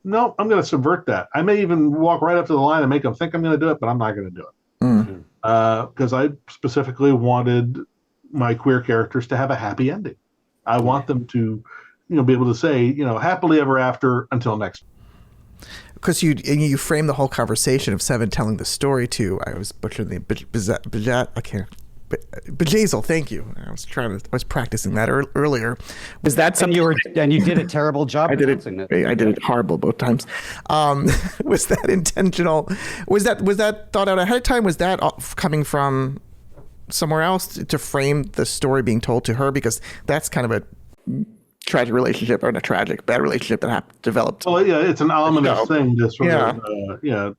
no, I'm going to subvert that. I may even walk right up to the line and make them think I'm going to do it, but I'm not going to do it. Mm. Because I specifically wanted my queer characters to have a happy ending. I want them to, be able to say, happily ever after until next. Because you frame the whole conversation of Seven telling the story to, I was butchering the name, Bejazel, thank you. I was practicing that earlier. Was that something? And you did a terrible job. I did it horrible both times. Was that intentional? Was that thought out ahead of time? Was that coming from somewhere else to frame the story being told to her? Because that's kind of a tragic relationship, or not tragic, bad relationship that developed. Well, yeah, it's an ominous thing to sort of,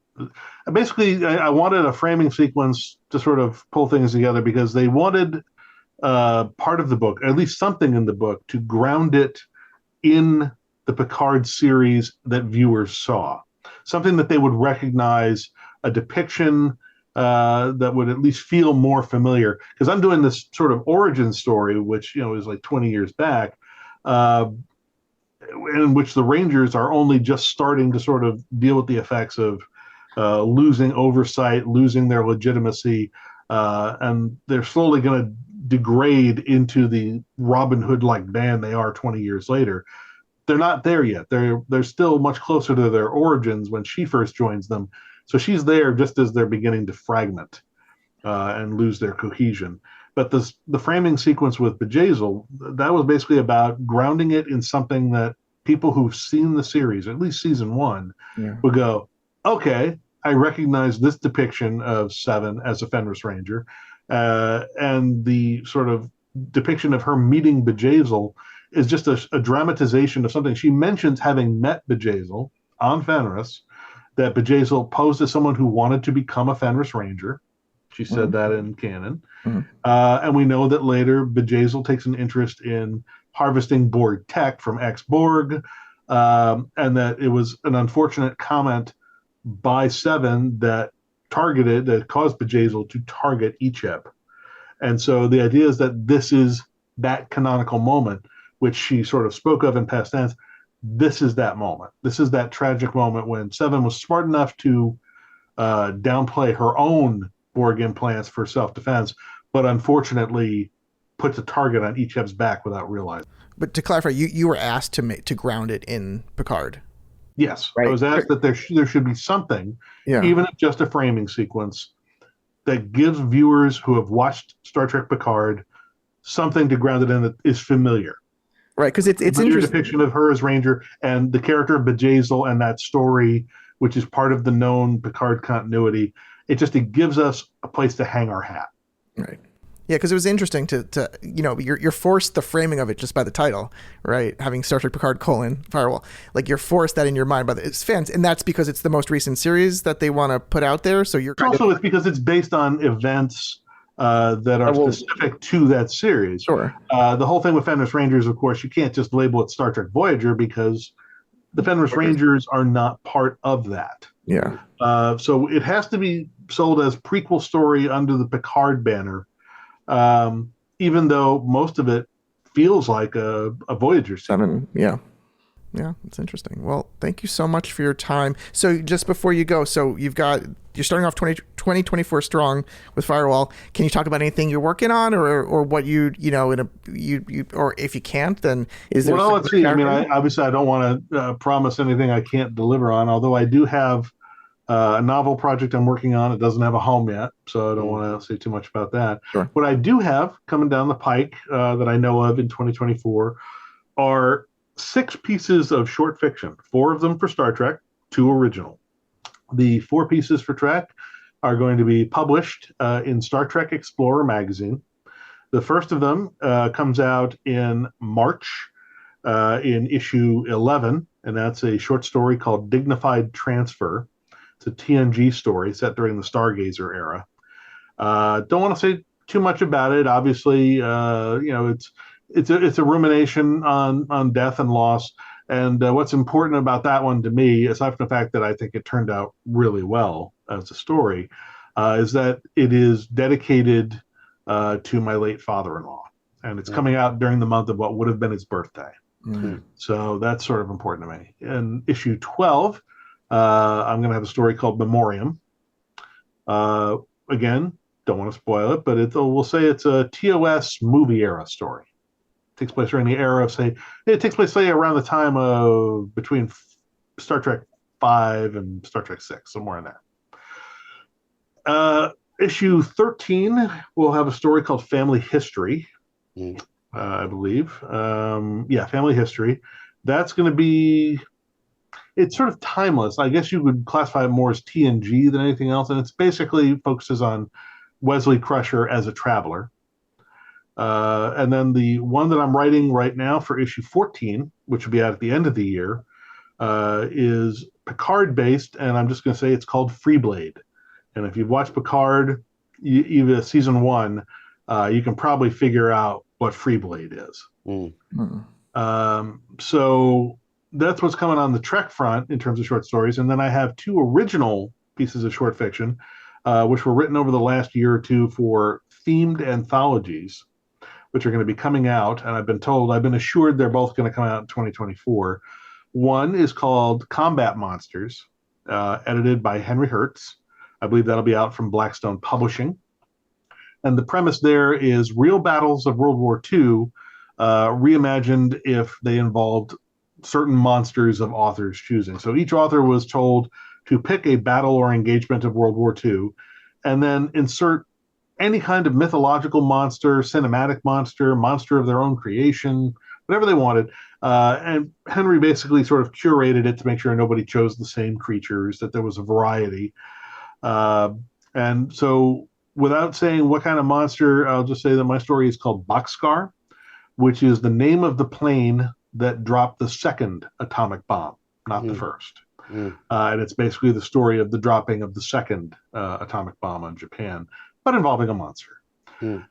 Basically, I wanted a framing sequence to sort of pull things together because they wanted part of the book, at least something in the book, to ground it in the Picard series that viewers saw. Something that they would recognize, a depiction that would at least feel more familiar. Because I'm doing this sort of origin story, which, is like 20 years back, in which the Rangers are only just starting to sort of deal with the effects of losing oversight, losing their legitimacy, and they're slowly going to degrade into the Robin Hood-like band they are 20 years later. They're not there yet. They're still much closer to their origins when she first joins them. So she's there just as they're beginning to fragment and lose their cohesion. But the framing sequence with Bejazel, that was basically about grounding it in something that people who've seen the series, at least season one, would go, okay, I recognize this depiction of Seven as a Fenris Ranger, and the sort of depiction of her meeting Bejazel is just a dramatization of something. She mentions having met Bejazel on Fenris, that Bejazel posed as someone who wanted to become a Fenris Ranger. She said that in canon. And we know that later Bejazel takes an interest in harvesting Borg tech from ex-Borg, and that it was an unfortunate comment by Seven that caused Bejazel to target Icheb. And so the idea is that this is that canonical moment, which she sort of spoke of in past tense. This is that moment. This is that tragic moment when Seven was smart enough to downplay her own Borg implants for self-defense, but unfortunately put the target on Icheb's back without realizing. But to clarify, you were asked to ground it in Picard. Yes, right. I was asked that there should be something, even if just a framing sequence, that gives viewers who have watched Star Trek Picard something to ground it in that is familiar. Right, because it's interesting. Depiction of her as Ranger and the character of Bejazel and that story, which is part of the known Picard continuity. It gives us a place to hang our hat. Right. Yeah, because it was interesting to you're forced the framing of it just by the title, right? Having Star Trek Picard : Firewall, like you're forced that in your mind by its fans, and that's because it's the most recent series that they want to put out there. So you're it's because it's based on events that are specific to that series. Sure. The whole thing with Fenris Rangers, of course, you can't just label it Star Trek Voyager because the Fenris Rangers are not part of that. Yeah. So it has to be sold as prequel story under the Picard banner, even though most of it feels like a Voyager series. 7. Yeah, it's interesting. Well, thank you so much for your time. So just before you go, you're starting off 2024 strong with Firewall. Can you talk about anything you're working on, or what you or if you can't, then is there? Well, let's see. I mean, obviously I don't want to promise anything I can't deliver on. Although I do have a novel project I'm working on. It doesn't have a home yet, so I don't want to say too much about that. Sure. What I do have coming down the pike that I know of in 2024 are 6 pieces of short fiction, 4 of them for Star Trek, 2 original. The 4 pieces for Trek are going to be published in Star Trek Explorer magazine. The first of them comes out in March in issue 11, and that's a short story called Dignified Transfer. It's a TNG story set during the Stargazer era. Don't want to say too much about it. Obviously, it's a rumination on death and loss. And what's important about that one to me, aside from the fact that I think it turned out really well as a story, is that it is dedicated to my late father-in-law. And it's coming out during the month of what would have been his birthday. So that's sort of important to me. In issue 12, I'm going to have a story called Memoriam. Again, don't want to spoil it, but we'll say it's a TOS movie era story. It takes place during the era of, it takes place, around the time of between Star Trek 5 and Star Trek 6, somewhere in there. Issue 13, we'll have a story called Family History, I believe. Family History. That's going to be, it's sort of timeless. I guess you would classify it more as TNG than anything else, and it's basically focuses on Wesley Crusher as a traveler. And then the one that I'm writing right now for issue 14, which will be out at the end of the year, is Picard based, and I'm just going to say it's called Freeblade. And if you've watched Picard, even season 1, you can probably figure out what Freeblade is. So that's what's coming on the Trek front in terms of short stories. And then I have 2 original pieces of short fiction, which were written over the last year or 2 for themed anthologies, which are going to be coming out. And I've been assured they're both going to come out in 2024. One is called Combat Monsters, edited by Henry Hertz. I believe that'll be out from Blackstone Publishing. And the premise there is real battles of World War II, reimagined if they involved certain monsters of authors' choosing. So each author was told to pick a battle or engagement of World War II, and then insert any kind of mythological monster, cinematic monster of their own creation, whatever they wanted. And Henry basically sort of curated it to make sure nobody chose the same creatures, that there was a variety. And so without saying what kind of monster, I'll just say that my story is called Boxcar, which is the name of the plane that dropped the second atomic bomb, not the first. And it's basically the story of the dropping of the second atomic bomb on Japan, but involving a monster. And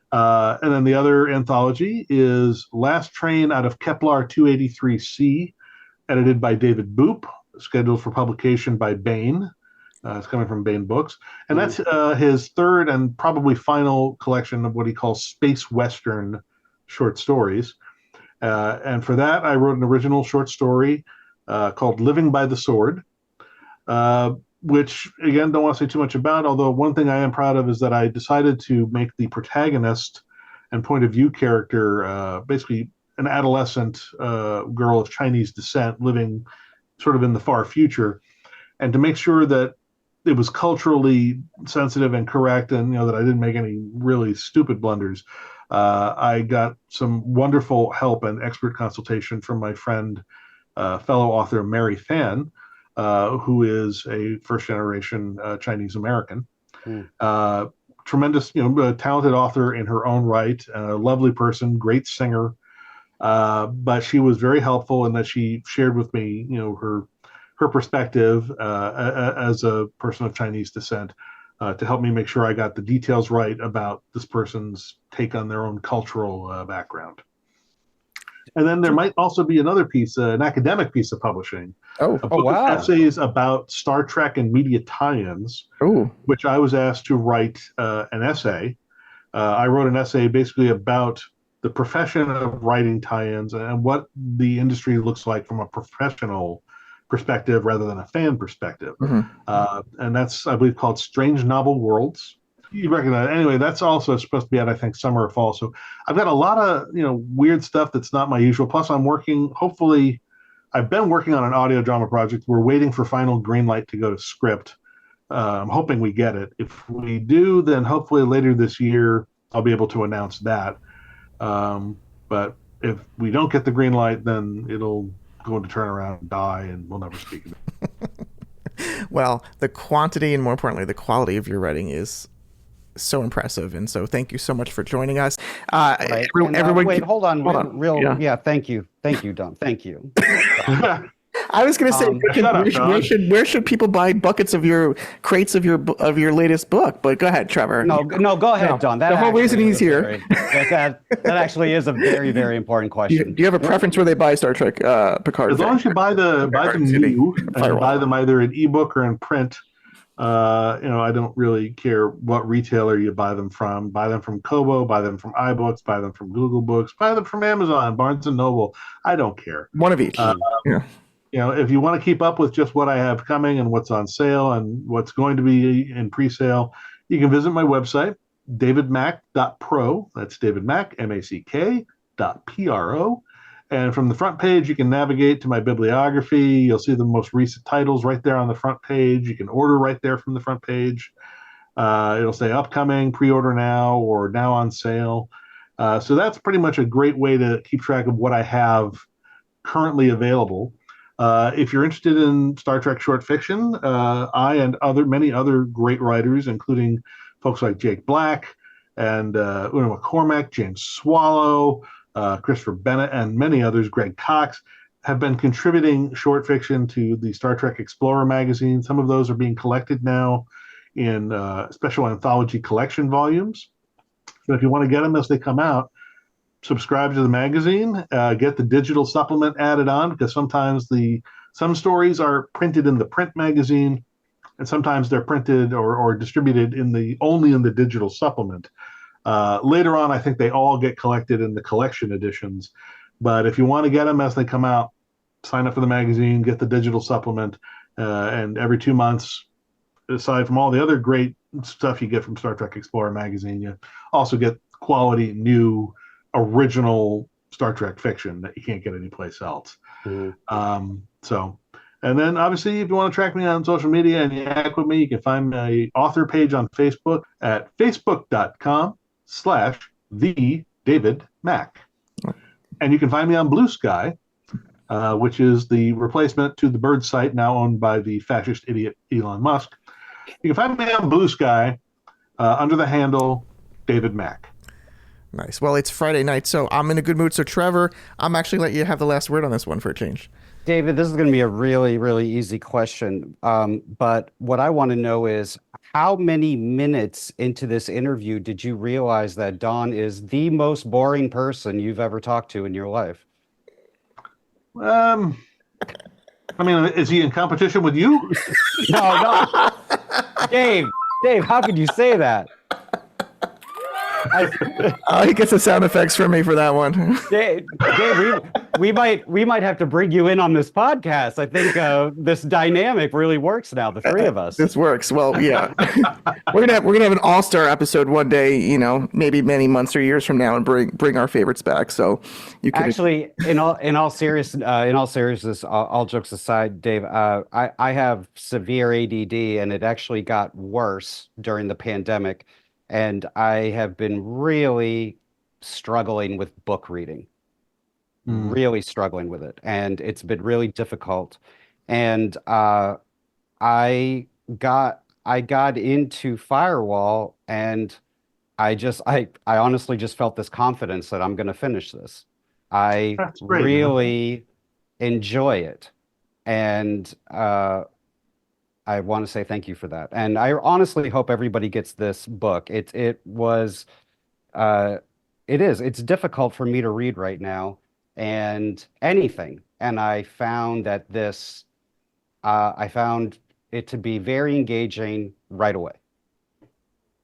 then the other anthology is Last Train Out of Kepler 283C, edited by David Boop, scheduled for publication by Baen. It's coming from Baen Books. And that's his third and probably final collection of what he calls space western short stories. And for that, I wrote an original short story called Living by the Sword, which, again, don't want to say too much about, although one thing I am proud of is that I decided to make the protagonist and point of view character basically an adolescent girl of Chinese descent living sort of in the far future, and to make sure that it was culturally sensitive and correct, and that I didn't make any really stupid blunders. I got some wonderful help and expert consultation from my friend, fellow author Mary Fan, who is a first-generation Chinese American. Tremendous, a talented author in her own right, a lovely person, great singer. But she was very helpful in that she shared with me, her perspective as a person of Chinese descent, to help me make sure I got the details right about this person's take on their own cultural background. And then there might also be another piece, an academic piece of publishing. A book of essays about Star Trek and media tie-ins, which I was asked to write an essay. I wrote an essay basically about the profession of writing tie-ins and what the industry looks like from a professional perspective rather than a fan perspective. And that's, I believe, called Strange Novel Worlds. You recognize it. Anyway, that's also supposed to be out, I think, summer or fall. So I've got a lot of, weird stuff that's not my usual. Plus, I've been working on an audio drama project. We're waiting for final green light to go to script. I'm hoping we get it. If we do, then hopefully later this year, I'll be able to announce that. But if we don't get the green light, then it'll go into turnaround and die, and we'll never speak of it. Well, the quantity and, more importantly, the quality of your writing is so impressive, and so thank you so much for joining us. Everyone, wait, hold on. Thank you, Don. Thank you. I was going to say, where should people buy buckets of your crates of your latest book? But go ahead, Trevor. No, go ahead, Don. The whole reason he's here. That actually is a very, very important question. Do you have a preference where they buy Star Trek Picard? As long as you buy them new, and buy them either in ebook or in print, I don't really care what retailer you buy them from. Buy them from Kobo, buy them from iBooks, buy them from Google Books, buy them from Amazon, Barnes and Noble. I don't care. One of each. Yeah. If you want to keep up with just what I have coming and what's on sale and what's going to be in pre-sale, you can visit my website, davidmack.pro. That's David Mack, MACK.PRO. And from the front page, you can navigate to my bibliography. You'll see the most recent titles right there on the front page. You can order right there from the front page. It'll say upcoming, pre-order now, or now on sale. So that's pretty much a great way to keep track of what I have currently available. If you're interested in Star Trek short fiction, I and many other great writers, including folks like Jake Black and Una McCormack, James Swallow, Christopher Bennett, and many others, Greg Cox, have been contributing short fiction to the Star Trek Explorer magazine. Some of those are being collected now in special anthology collection volumes. So if you want to get them as they come out, subscribe to the magazine, get the digital supplement added on, because sometimes some stories are printed in the print magazine, and sometimes they're printed or distributed only in the digital supplement. Later on, I think they all get collected in the collection editions. But if you want to get them as they come out, sign up for the magazine, get the digital supplement, and every 2 months, aside from all the other great stuff you get from Star Trek Explorer magazine, you also get quality, new, original Star Trek fiction that you can't get anyplace else. Mm-hmm. And then obviously, if you want to track me on social media and yak with me, you can find my author page on Facebook at facebook.com/TheDavidMack. And you can find me on Blue Sky, which is the replacement to the Bird site now owned by the fascist idiot Elon Musk. You can find me on Blue Sky under the handle David Mack. Nice. Well, it's Friday night, so I'm in a good mood. So, Trevor, I'm actually let you have the last word on this one for a change. David, this is going to be a really, really easy question. But what I want to know is, how many minutes into this interview did you realize that Don is the most boring person you've ever talked to in your life? I mean, is he in competition with you? No. Dave, how could you say that? He gets the sound effects from me for that one. Dave, we might have to bring you in on this podcast. I think this dynamic really works now. The three of us. This works. Well, yeah. we're gonna have an all-star episode one day. Maybe many months or years from now, and bring our favorites back. So you can actually, in all seriousness, all jokes aside, Dave, I have severe ADD, and it actually got worse during the pandemic. And I have been really struggling with book reading, really struggling with it. And it's been really difficult. And I got into Firewall, and I honestly just felt this confidence that I'm going to finish this. I really enjoy it. And I want to say thank you for that. And I honestly hope everybody gets this book. It's difficult for me to read right now, and anything. And I found that I found it to be very engaging right away.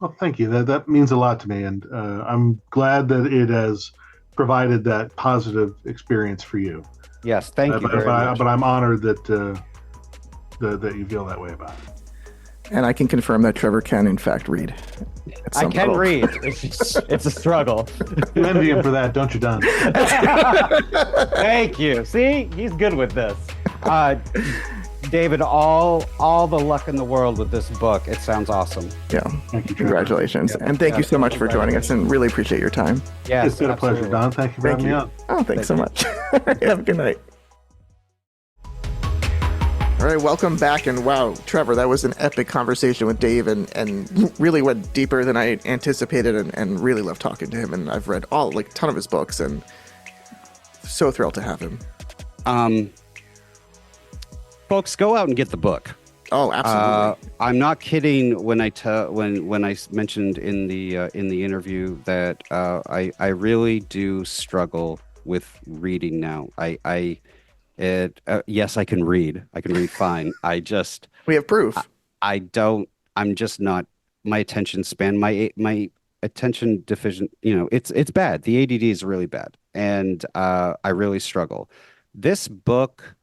Well, thank you. That means a lot to me. And I'm glad that it has provided that positive experience for you. Yes, thank you very much. But I'm honored that you feel that way about it. And I can confirm that Trevor can, in fact, read. I can read. It's a struggle. You envy him for that, don't you, Don? Thank you. See, he's good with this. David, all the luck in the world with this book. It sounds awesome. Yeah. Thank you, congratulations. Yeah. And thank you so much for joining us, and really appreciate your time. Yes, it's been a pleasure, Don. Thank you for having me on. Oh, thanks so much. Have a good night. All right, welcome back. And wow, Trevor, that was an epic conversation with Dave, and really went deeper than I anticipated, and really loved talking to him. And I've read a ton of his books, and so thrilled to have him. Folks, go out and get the book. Oh, absolutely. I'm not kidding when I mentioned in the interview that I really do struggle with reading now. Yes, I can read. I can read fine. We have proof. I'm just not, my attention span, my attention deficient, it's bad. The ADD is really bad. And I really struggle. This book